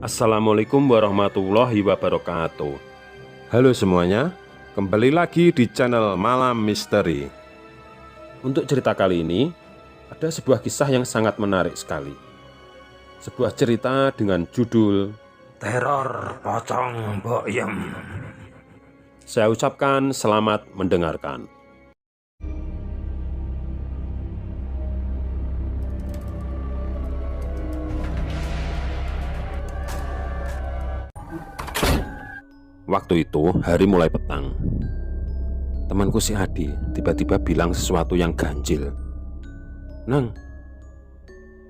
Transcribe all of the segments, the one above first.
Assalamualaikum warahmatullahi wabarakatuh. Halo semuanya, kembali lagi di channel Malam Misteri. Untuk cerita kali ini, ada sebuah kisah yang sangat menarik sekali. Sebuah cerita dengan judul Teror Pocong Mbok Yem. Saya ucapkan selamat mendengarkan. Waktu itu hari mulai petang. Temanku si Adi tiba-tiba bilang sesuatu yang ganjil. "Nang,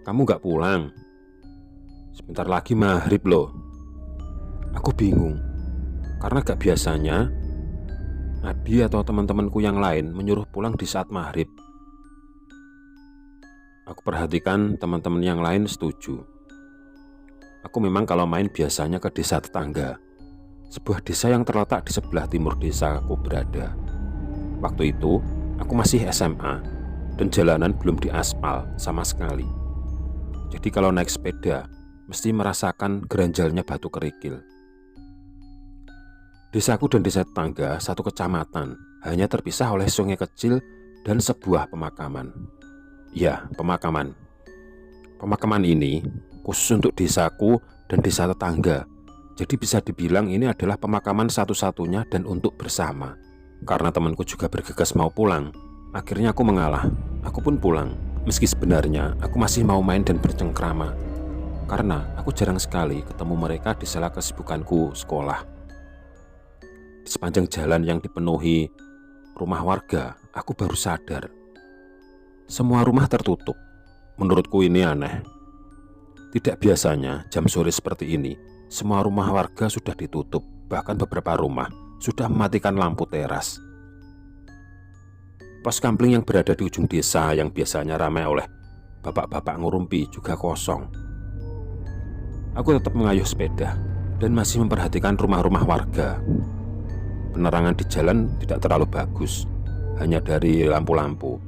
kamu gak pulang? Sebentar lagi maghrib loh." Aku bingung, karena gak biasanya Adi atau teman-temanku yang lain menyuruh pulang di saat maghrib. Aku perhatikan teman-teman yang lain setuju. Aku memang kalau main biasanya ke desa tetangga, sebuah desa yang terletak di sebelah timur desa aku berada. Waktu itu aku masih SMA dan jalanan belum diaspal sama sekali. Jadi kalau naik sepeda mesti merasakan geranjalnya batu kerikil. Desaku dan desa tetangga satu kecamatan hanya terpisah oleh sungai kecil dan sebuah pemakaman. Ya, pemakaman. Pemakaman ini khusus untuk desaku dan desa tetangga. Jadi bisa dibilang ini adalah pemakaman satu-satunya dan untuk bersama. Karena temanku juga bergegas mau pulang, akhirnya aku mengalah. Aku pun pulang, meski sebenarnya aku masih mau main dan bercengkrama. Karena aku jarang sekali ketemu mereka di sela kesibukanku sekolah. Di sepanjang jalan yang dipenuhi rumah warga, aku baru sadar. Semua rumah tertutup. Menurutku ini aneh. Tidak biasanya jam sore seperti ini semua rumah warga sudah ditutup, bahkan beberapa rumah sudah mematikan lampu teras. Pos kampling yang berada di ujung desa yang biasanya ramai oleh bapak-bapak ngurumpi juga kosong. Aku tetap mengayuh sepeda dan masih memperhatikan rumah-rumah warga. Penerangan di jalan tidak terlalu bagus, hanya dari lampu-lampu.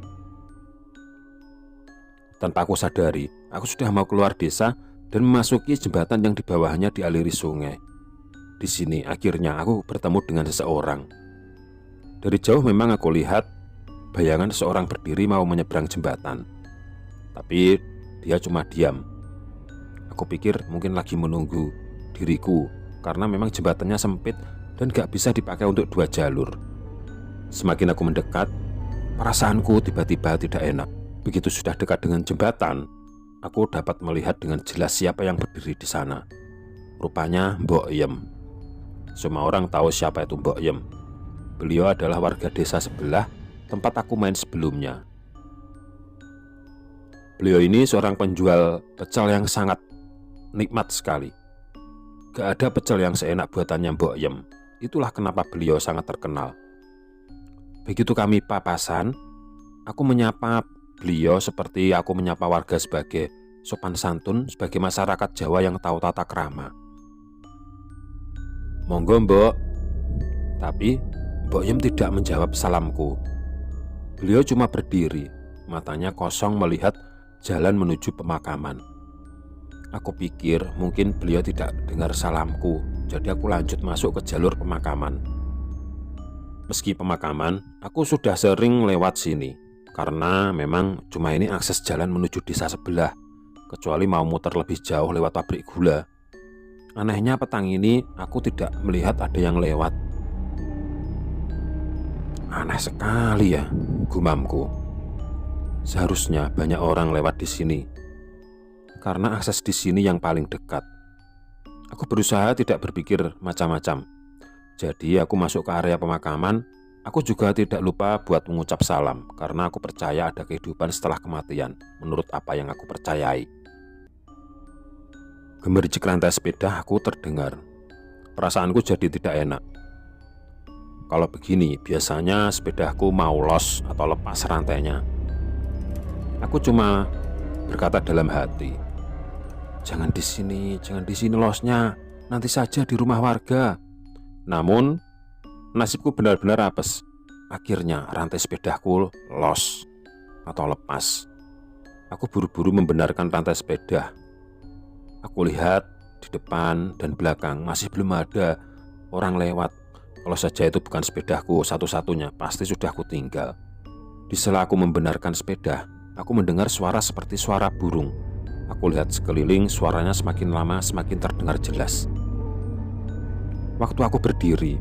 Tanpa aku sadari, aku sudah mau keluar desa dan memasuki jembatan yang di bawahnya dialiri sungai. Di sini akhirnya aku bertemu dengan seseorang. Dari jauh memang aku lihat bayangan seorang berdiri mau menyeberang jembatan. Tapi dia cuma diam. Aku pikir mungkin lagi menunggu diriku karena memang jembatannya sempit dan gak bisa dipakai untuk dua jalur. Semakin aku mendekat, perasaanku tiba-tiba tidak enak. Begitu sudah dekat dengan jembatan, aku dapat melihat dengan jelas siapa yang berdiri di sana. Rupanya Mbok Yem. Semua orang tahu siapa itu Mbok Yem. Beliau adalah warga desa sebelah tempat aku main sebelumnya. Beliau ini seorang penjual pecel yang sangat nikmat sekali. Gak ada pecel yang seenak buatannya Mbok Yem. Itulah kenapa beliau sangat terkenal. Begitu kami papasan, aku menyapa beliau seperti aku menyapa warga sebagai sopan santun, sebagai masyarakat Jawa yang tahu tata krama. "Monggo Mbok." Tapi Mbok Yem tidak menjawab salamku. Beliau cuma berdiri, matanya kosong melihat jalan menuju pemakaman. Aku pikir mungkin beliau tidak dengar salamku, jadi aku lanjut masuk ke jalur pemakaman. Meski pemakaman, aku sudah sering lewat sini. Karena memang cuma ini akses jalan menuju desa sebelah, kecuali mau muter lebih jauh lewat pabrik gula. Anehnya petang ini aku tidak melihat ada yang lewat. Aneh sekali ya, gumamku. Seharusnya banyak orang lewat di sini, karena akses di sini yang paling dekat. Aku berusaha tidak berpikir macam-macam. Jadi aku masuk ke area pemakaman. Aku juga tidak lupa buat mengucap salam karena aku percaya ada kehidupan setelah kematian menurut apa yang aku percayai. Gemericik rantai sepeda aku terdengar. Perasaanku jadi tidak enak. Kalau begini biasanya sepedaku mau los atau lepas rantainya. Aku cuma berkata dalam hati, jangan di sini losnya, nanti saja di rumah warga." Namun nasibku benar-benar apes. Akhirnya rantai sepedaku los atau lepas. Aku buru-buru membenarkan rantai sepeda. Aku lihat di depan dan belakang masih belum ada orang lewat. Kalau saja itu bukan sepedaku satu-satunya, pasti sudah aku tinggal. Di sela aku membenarkan sepeda, aku mendengar suara seperti suara burung. Aku lihat sekeliling, suaranya semakin lama semakin terdengar jelas. Waktu aku berdiri,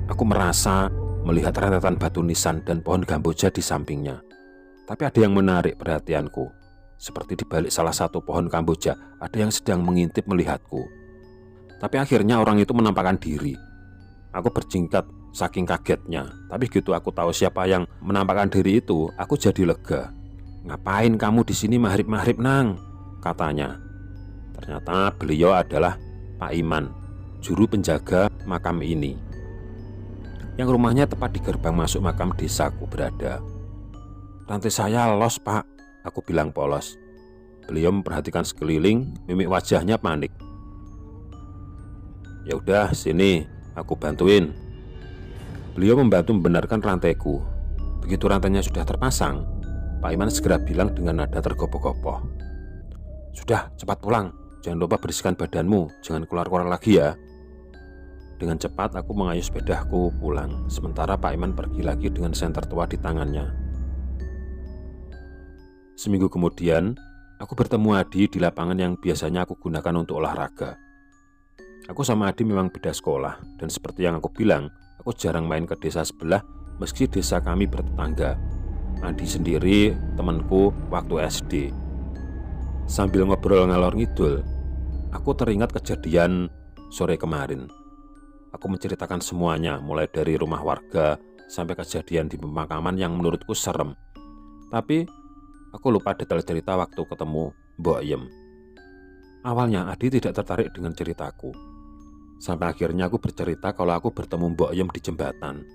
aku merasa melihat rentetan batu nisan dan pohon kamboja di sampingnya. Tapi ada yang menarik perhatianku. Seperti di balik salah satu pohon kamboja, ada yang sedang mengintip melihatku. Tapi akhirnya orang itu menampakkan diri. Aku berjingkat saking kagetnya. Tapi gitu aku tahu siapa yang menampakkan diri itu, aku jadi lega. "Ngapain kamu di sini mahrib-mahrib, Nang?" katanya. Ternyata beliau adalah Pak Iman, juru penjaga makam ini, yang rumahnya tepat di gerbang masuk makam desaku berada. "Rantai saya los, Pak," aku bilang polos. Beliau memperhatikan sekeliling, mimik wajahnya panik. "Ya udah, sini, aku bantuin." Beliau membantu membenarkan rantaiku. Begitu rantainya sudah terpasang, Pak Iman segera bilang dengan nada tergopoh-gopoh, "Sudah, cepat pulang. Jangan lupa bersihkan badanmu, jangan keluar-keluar lagi ya." Dengan cepat aku mengayuh sepedaku pulang, sementara Pak Iman pergi lagi dengan senter tua di tangannya. Seminggu kemudian, aku bertemu Adi di lapangan yang biasanya aku gunakan untuk olahraga. Aku sama Adi memang beda sekolah, dan seperti yang aku bilang, aku jarang main ke desa sebelah meski desa kami bertetangga. Adi sendiri temanku waktu SD. Sambil ngobrol ngalor ngidul, aku teringat kejadian sore kemarin. Aku menceritakan semuanya, mulai dari rumah warga sampai kejadian di pemakaman yang menurutku serem. Tapi aku lupa detail cerita waktu ketemu Mbok Yem. Awalnya Adi tidak tertarik dengan ceritaku. Sampai akhirnya aku bercerita kalau aku bertemu Mbok Yem di jembatan,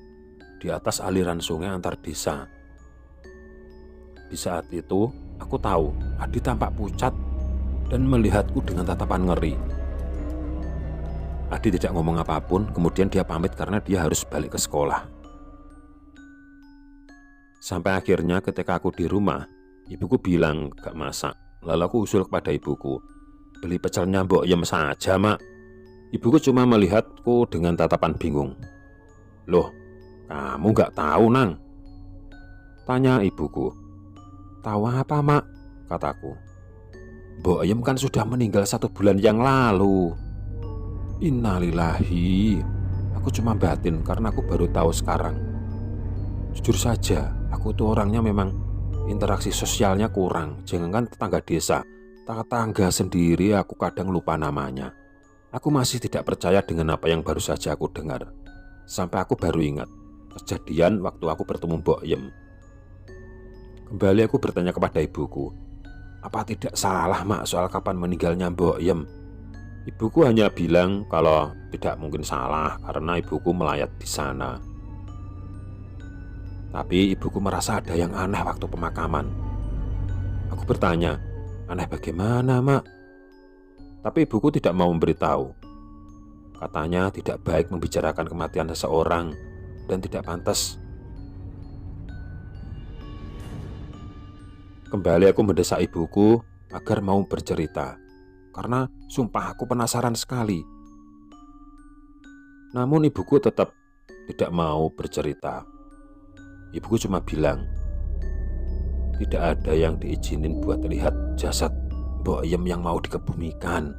di atas aliran sungai antar desa. Di saat itu, aku tahu Adi tampak pucat dan melihatku dengan tatapan ngeri. Adi tidak ngomong apapun, kemudian dia pamit karena dia harus balik ke sekolah. Sampai akhirnya ketika aku di rumah, ibuku bilang gak masak. Lalu aku usul kepada ibuku, "Beli pecelnya Mbok Yem saja, Mak." Ibuku cuma melihatku dengan tatapan bingung. "Loh, kamu gak tahu, Nang?" tanya ibuku. "Tahu apa, Mak?" kataku. "Mbok Yem kan sudah meninggal 1 bulan yang lalu." Innalillahi. Aku cuma batin karena aku baru tahu sekarang. Jujur saja, aku tuh orangnya memang interaksi sosialnya kurang. Jangankan tetangga desa, tetangga sendiri aku kadang lupa namanya. Aku masih tidak percaya dengan apa yang baru saja aku dengar. Sampai aku baru ingat kejadian waktu aku bertemu Mbok Yem. Kembali aku bertanya kepada ibuku, "Apa tidak salah, Mak, soal kapan meninggalnya Mbok Yem?" Ibuku hanya bilang kalau tidak mungkin salah karena ibuku melayat di sana. Tapi ibuku merasa ada yang aneh waktu pemakaman. Aku bertanya, "Aneh bagaimana, Mak?" Tapi ibuku tidak mau memberitahu. Katanya tidak baik membicarakan kematian seseorang dan tidak pantas. Kembali aku mendesak ibuku agar mau bercerita, karena sumpah aku penasaran sekali. Namun ibuku tetap tidak mau bercerita. Ibuku cuma bilang, "Tidak ada yang diizinin buat lihat jasad Mbok Yem yang mau dikebumikan.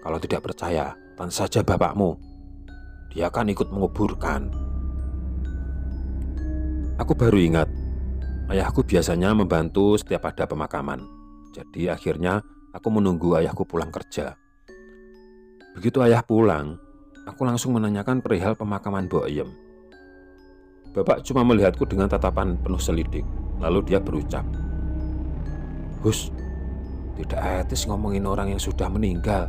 Kalau tidak percaya, tanya saja bapakmu. Dia akan ikut menguburkan." Aku baru ingat, ayahku biasanya membantu setiap ada pemakaman. Jadi akhirnya aku menunggu ayahku pulang kerja. Begitu ayah pulang, aku langsung menanyakan perihal pemakaman Mbok Yem. Bapak cuma melihatku dengan tatapan penuh selidik. Lalu dia berucap, "Hus, tidak etis ngomongin orang yang sudah meninggal."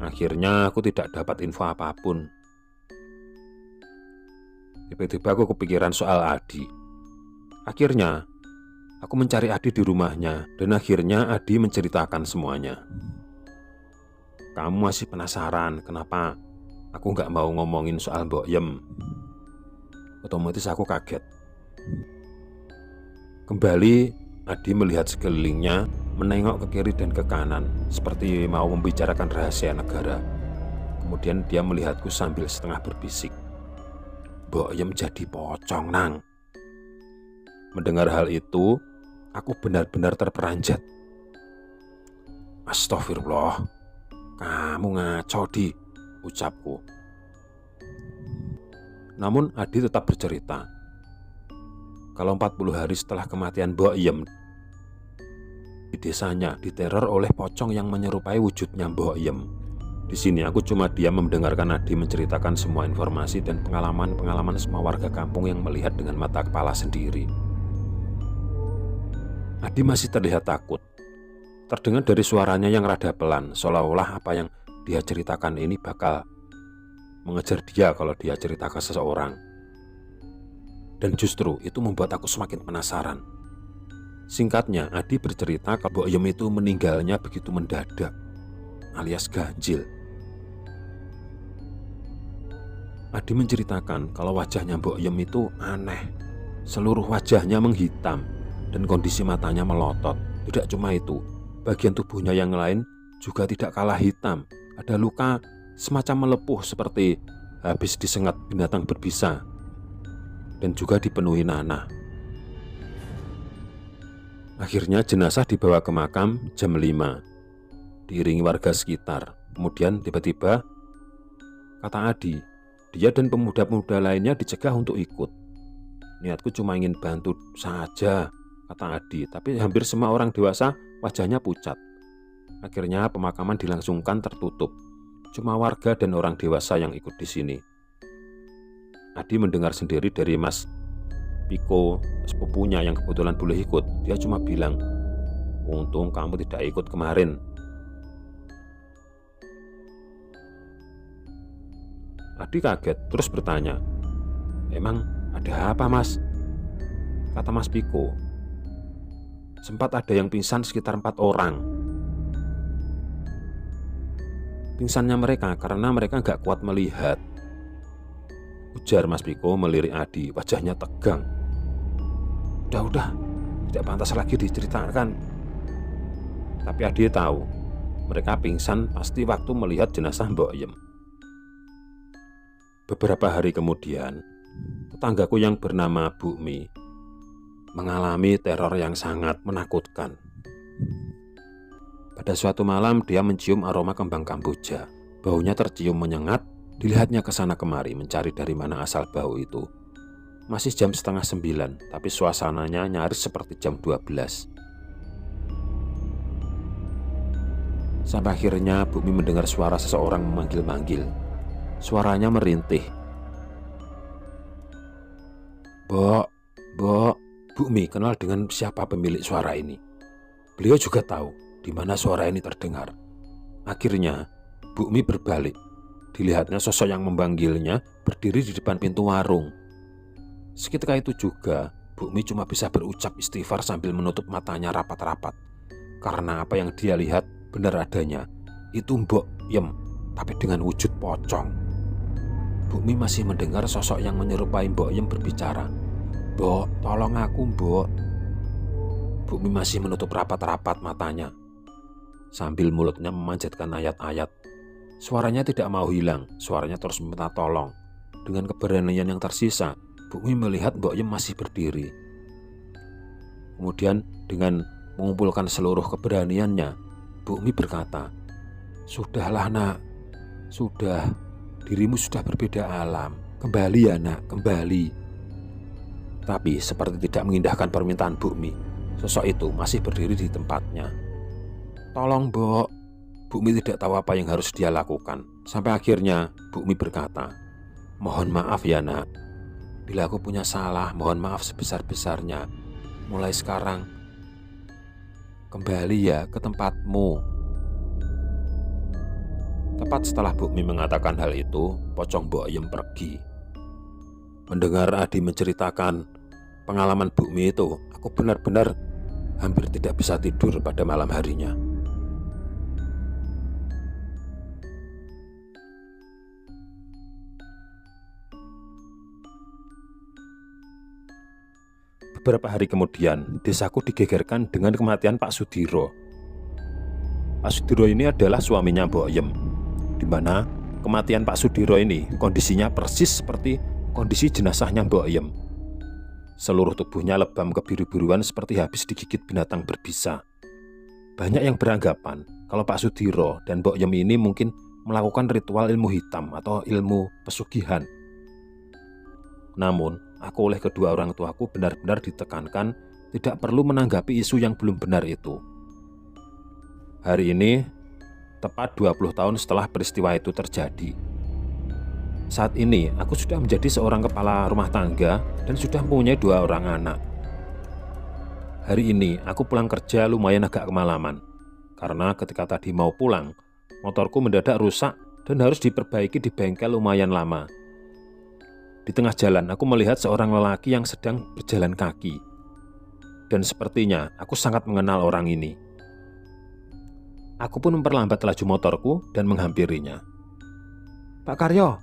Akhirnya aku tidak dapat info apapun. Tiba-tiba aku kepikiran soal Adi. Akhirnya aku mencari Adi di rumahnya, dan akhirnya Adi menceritakan semuanya. "Kamu masih penasaran kenapa aku gak mau ngomongin soal Mbok Yem?" Otomatis aku kaget. Kembali Adi melihat sekelilingnya menengok ke kiri dan ke kanan, seperti mau membicarakan rahasia negara. Kemudian dia melihatku sambil setengah berbisik, "Mbok Yem jadi pocong, Nang." Mendengar hal itu, aku benar-benar terperanjat. "Astagfirullah, kamu ngaco, Di," ucapku. Namun Adi tetap bercerita kalau 40 hari setelah kematian Mbok Yem, di desanya diteror oleh pocong yang menyerupai wujudnya Mbok Yem. Di sini aku cuma diam mendengarkan Adi menceritakan semua informasi dan pengalaman-pengalaman semua warga kampung yang melihat dengan mata kepala sendiri. Adi masih terlihat takut. Terdengar dari suaranya yang rada pelan, seolah-olah apa yang dia ceritakan ini bakal mengejar dia kalau dia cerita ke seseorang. Dan justru itu membuat aku semakin penasaran. Singkatnya, Adi bercerita kalau Mbok Yem itu meninggalnya begitu mendadak, alias ganjil. Adi menceritakan kalau wajahnya Mbok Yem itu aneh. Seluruh wajahnya menghitam dan kondisi matanya melotot. Tidak cuma itu, bagian tubuhnya yang lain juga tidak kalah hitam. Ada luka semacam melepuh seperti habis disengat binatang berbisa dan juga dipenuhi nanah. Akhirnya jenazah dibawa ke makam jam 5 diiringi warga sekitar. Kemudian tiba-tiba, kata Adi, dia dan pemuda-pemuda lainnya dicegah untuk ikut. "Niatku cuma ingin bantu saja," kata Adi, tapi hampir semua orang dewasa wajahnya pucat. Akhirnya pemakaman dilangsungkan tertutup. Cuma warga dan orang dewasa yang ikut di sini. Adi mendengar sendiri dari Mas Piko, sepupunya yang kebetulan boleh ikut. Dia cuma bilang, "Untung kamu tidak ikut kemarin." Adi kaget terus bertanya, "Emang ada apa, Mas?" Kata Mas Piko, "Sempat ada yang pingsan sekitar 4 orang. Pingsannya mereka karena mereka gak kuat melihat," ujar Mas Piko melirik Adi, wajahnya tegang. Udah, tidak pantas lagi diceritakan. Tapi Adi tahu, mereka pingsan pasti waktu melihat jenazah Mbok Yem. Beberapa hari kemudian, tetanggaku yang bernama Bu Mi mengalami teror yang sangat menakutkan. Pada suatu malam dia mencium aroma kembang kamboja. Baunya tercium menyengat. Dilihatnya ke sana kemari mencari dari mana asal bau itu. Masih jam setengah 9, tapi suasananya nyaris seperti jam 12. Sampai akhirnya Bu Mi mendengar suara seseorang memanggil-manggil. Suaranya merintih. "Mbok, Mbok." Bu Mi kenal dengan siapa pemilik suara ini. Beliau juga tahu di mana suara ini terdengar. Akhirnya Bu Mi berbalik. Dilihatnya sosok yang memanggilnya berdiri di depan pintu warung. Seketika itu juga Bu Mi cuma bisa berucap istighfar sambil menutup matanya rapat-rapat. Karena apa yang dia lihat benar adanya. Itu Mbok Yem, tapi dengan wujud pocong. Bu Mi masih mendengar sosok yang menyerupai Mbok Yem berbicara. "Mbok, tolong aku, Mbok." Bu Mi masih menutup rapat-rapat matanya sambil mulutnya memanjatkan ayat-ayat. Suaranya tidak mau hilang, suaranya terus meminta tolong. Dengan keberanian yang tersisa, Bu Mi melihat Mbok Yem masih berdiri. Kemudian dengan mengumpulkan seluruh keberaniannya, Bu Mi berkata, "Sudahlah, Nak, sudah, dirimu sudah berbeda alam. Kembali ya, Nak, kembali." Tapi seperti tidak mengindahkan permintaan Bu Mi, sosok itu masih berdiri di tempatnya. "Tolong, Mbok." Bu Mi tidak tahu apa yang harus dia lakukan. Sampai akhirnya Bu Mi berkata, "Mohon maaf ya, Nak. Bila aku punya salah, mohon maaf sebesar-besarnya. Mulai sekarang, kembali ya ke tempatmu." Tepat setelah Bu Mi mengatakan hal itu, pocong Mbok Yem pergi. Mendengar Adi menceritakan pengalaman Bu Mi itu, aku benar-benar hampir tidak bisa tidur pada malam harinya. Beberapa hari kemudian, desaku digegerkan dengan kematian Pak Sudiro. Pak Sudiro ini adalah suaminya Mbok Yem, di mana kematian Pak Sudiro ini kondisinya persis seperti kondisi jenazahnya Mbok Yem. Seluruh tubuhnya lebam kebiru-biruan seperti habis digigit binatang berbisa. Banyak yang beranggapan kalau Pak Sudiro dan Mbok Yem ini mungkin melakukan ritual ilmu hitam atau ilmu pesugihan. Namun, aku oleh kedua orang tuaku benar-benar ditekankan tidak perlu menanggapi isu yang belum benar itu. Hari ini, tepat 20 tahun setelah peristiwa itu terjadi. Saat ini, aku sudah menjadi seorang kepala rumah tangga dan sudah mempunyai 2 orang anak. Hari ini, aku pulang kerja lumayan agak kemalaman. Karena ketika tadi mau pulang, motorku mendadak rusak dan harus diperbaiki di bengkel lumayan lama. Di tengah jalan, aku melihat seorang lelaki yang sedang berjalan kaki. Dan sepertinya aku sangat mengenal orang ini. Aku pun memperlambat laju motorku dan menghampirinya. "Pak Karyo,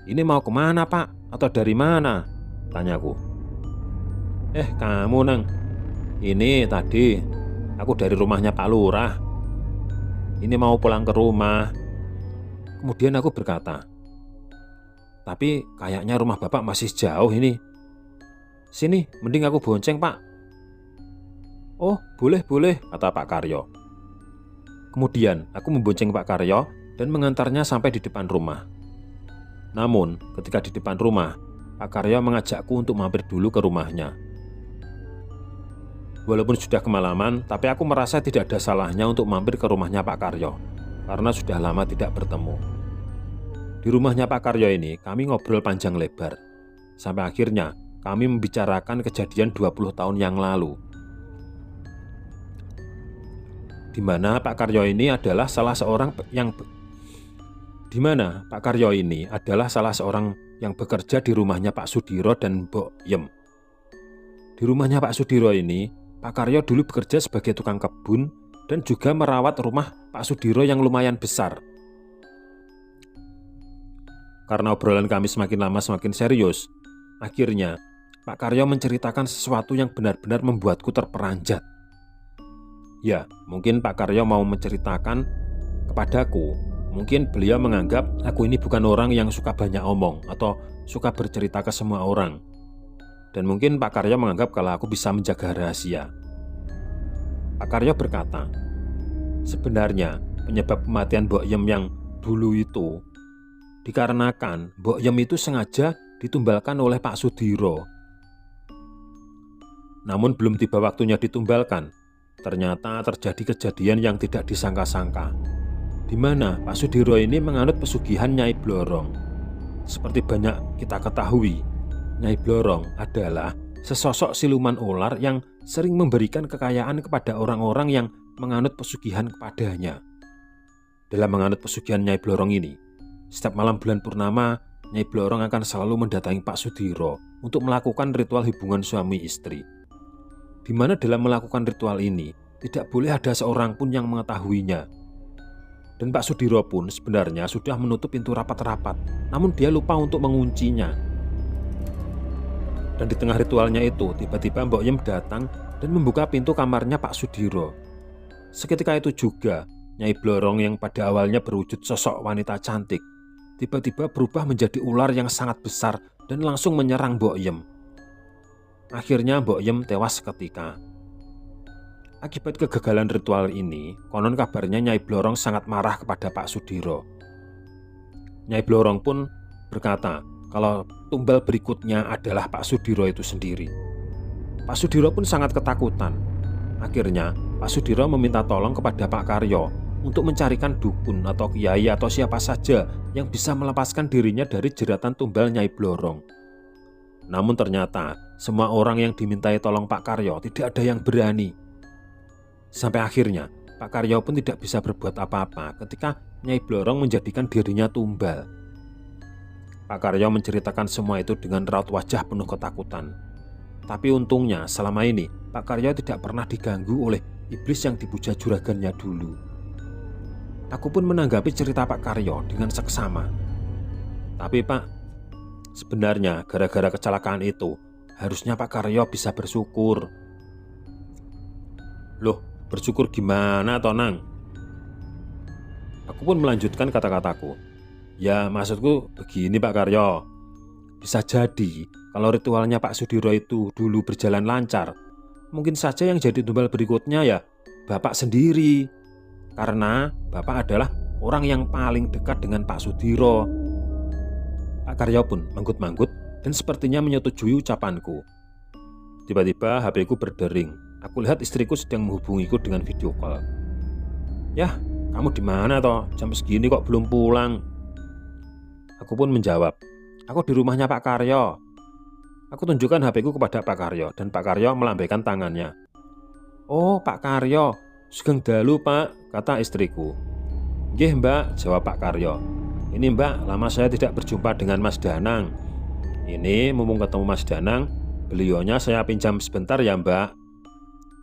ini mau kemana Pak? Atau dari mana?" tanyaku. Kamu Neng, ini tadi aku dari rumahnya Pak Lurah. Ini mau pulang ke rumah." Kemudian aku berkata, "Tapi kayaknya rumah Bapak masih jauh ini. Sini, mending aku bonceng Pak." "Oh, boleh," kata Pak Karyo. Kemudian aku membonceng Pak Karyo dan mengantarnya sampai di depan rumah. Namun, ketika di depan rumah, Pak Karyo mengajakku untuk mampir dulu ke rumahnya. Walaupun sudah kemalaman, tapi aku merasa tidak ada salahnya untuk mampir ke rumahnya Pak Karyo, karena sudah lama tidak bertemu. Di rumahnya Pak Karyo ini, kami ngobrol panjang lebar. Sampai akhirnya, kami membicarakan kejadian 20 tahun yang lalu. Di mana Pak Karyo ini adalah salah seorang yang bekerja di rumahnya Pak Sudiro dan Mbok Yem. Di rumahnya Pak Sudiro ini, Pak Karyo dulu bekerja sebagai tukang kebun dan juga merawat rumah Pak Sudiro yang lumayan besar. Karena obrolan kami semakin lama semakin serius, akhirnya Pak Karyo menceritakan sesuatu yang benar-benar membuatku terperanjat. Ya, mungkin Pak Karyo mau menceritakan kepadaku. Mungkin beliau menganggap aku ini bukan orang yang suka banyak omong atau suka bercerita ke semua orang. Dan mungkin Pak Karyo menganggap kalau aku bisa menjaga rahasia. Pak Karyo berkata, sebenarnya penyebab kematian Mbok Yem yang dulu itu dikarenakan Mbok Yem itu sengaja ditumbalkan oleh Pak Sudiro. Namun belum tiba waktunya ditumbalkan, ternyata terjadi kejadian yang tidak disangka-sangka, di mana Pak Sudiro ini menganut pesugihan Nyai Blorong. Seperti banyak kita ketahui, Nyai Blorong adalah sesosok siluman ular yang sering memberikan kekayaan kepada orang-orang yang menganut pesugihan kepadanya. Dalam menganut pesugihan Nyai Blorong ini, setiap malam bulan purnama, Nyai Blorong akan selalu mendatangi Pak Sudiro untuk melakukan ritual hubungan suami istri. Di mana dalam melakukan ritual ini, tidak boleh ada seorang pun yang mengetahuinya. Dan Pak Sudiro pun sebenarnya sudah menutup pintu rapat-rapat, namun dia lupa untuk menguncinya. Dan di tengah ritualnya itu, tiba-tiba Mbok Yem datang dan membuka pintu kamarnya Pak Sudiro. Seketika itu juga, Nyai Blorong yang pada awalnya berwujud sosok wanita cantik, tiba-tiba berubah menjadi ular yang sangat besar dan langsung menyerang Mbok Yem. Akhirnya Mbok Yem tewas seketika. Akibat kegagalan ritual ini, konon kabarnya Nyai Blorong sangat marah kepada Pak Sudiro. Nyai Blorong pun berkata kalau tumbal berikutnya adalah Pak Sudiro itu sendiri. Pak Sudiro pun sangat ketakutan. Akhirnya Pak Sudiro meminta tolong kepada Pak Karyo untuk mencarikan dukun atau kiai atau siapa saja yang bisa melepaskan dirinya dari jeratan tumbal Nyai Blorong. Namun ternyata semua orang yang dimintai tolong Pak Karyo tidak ada yang berani. Sampai akhirnya Pak Karyo pun tidak bisa berbuat apa-apa ketika Nyai Blorong menjadikan dirinya tumbal. Pak Karyo menceritakan semua itu dengan raut wajah penuh ketakutan. Tapi untungnya selama ini Pak Karyo tidak pernah diganggu oleh iblis yang dipuja juragannya dulu. Aku pun menanggapi cerita Pak Karyo dengan seksama. Tapi Pak, sebenarnya gara-gara kecelakaan itu harusnya Pak Karyo bisa bersyukur. Loh, Bersyukur gimana toh Nang? Aku pun melanjutkan kata-kataku. Ya maksudku begini Pak Karyo. Bisa jadi kalau ritualnya Pak Sudiro itu dulu berjalan lancar, mungkin saja yang jadi tumbal berikutnya ya Bapak sendiri. Karena Bapak adalah orang yang paling dekat dengan Pak Sudiro. Pak Karyo pun manggut-manggut dan sepertinya menyetujui ucapanku. Tiba-tiba HP-ku berdering. Aku lihat istriku sedang menghubungiku dengan video call. "Yah, kamu di mana toh? Jam segini kok belum pulang?" Aku pun menjawab, "Aku di rumahnya Pak Karyo." Aku tunjukkan HP-ku kepada Pak Karyo dan Pak Karyo melambaikan tangannya. "Oh, Pak Karyo, sugeng dalu Pak," kata istriku. "Nggih Mbak," jawab Pak Karyo. "Ini Mbak, lama saya tidak berjumpa dengan Mas Danang. Ini mumpung ketemu Mas Danang, beliaunya saya pinjam sebentar ya Mbak."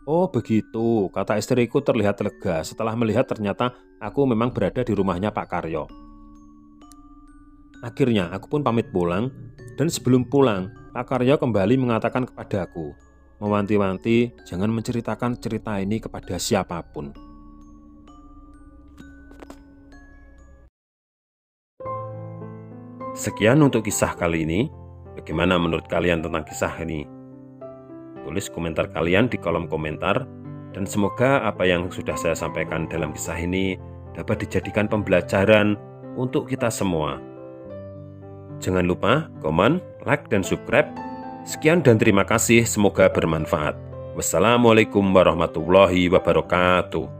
"Oh begitu," kata istriku terlihat lega setelah melihat ternyata aku memang berada di rumahnya Pak Karyo. Akhirnya aku pun pamit pulang, dan sebelum pulang, Pak Karyo kembali mengatakan kepadaku, mewanti-wanti jangan menceritakan cerita ini kepada siapapun. Sekian untuk kisah kali ini. Bagaimana menurut kalian tentang kisah ini? Tulis komentar kalian di kolom komentar, dan semoga apa yang sudah saya sampaikan dalam kisah ini dapat dijadikan pembelajaran untuk kita semua. Jangan lupa komen, like, dan subscribe. Sekian dan terima kasih, semoga bermanfaat. Wassalamualaikum warahmatullahi wabarakatuh.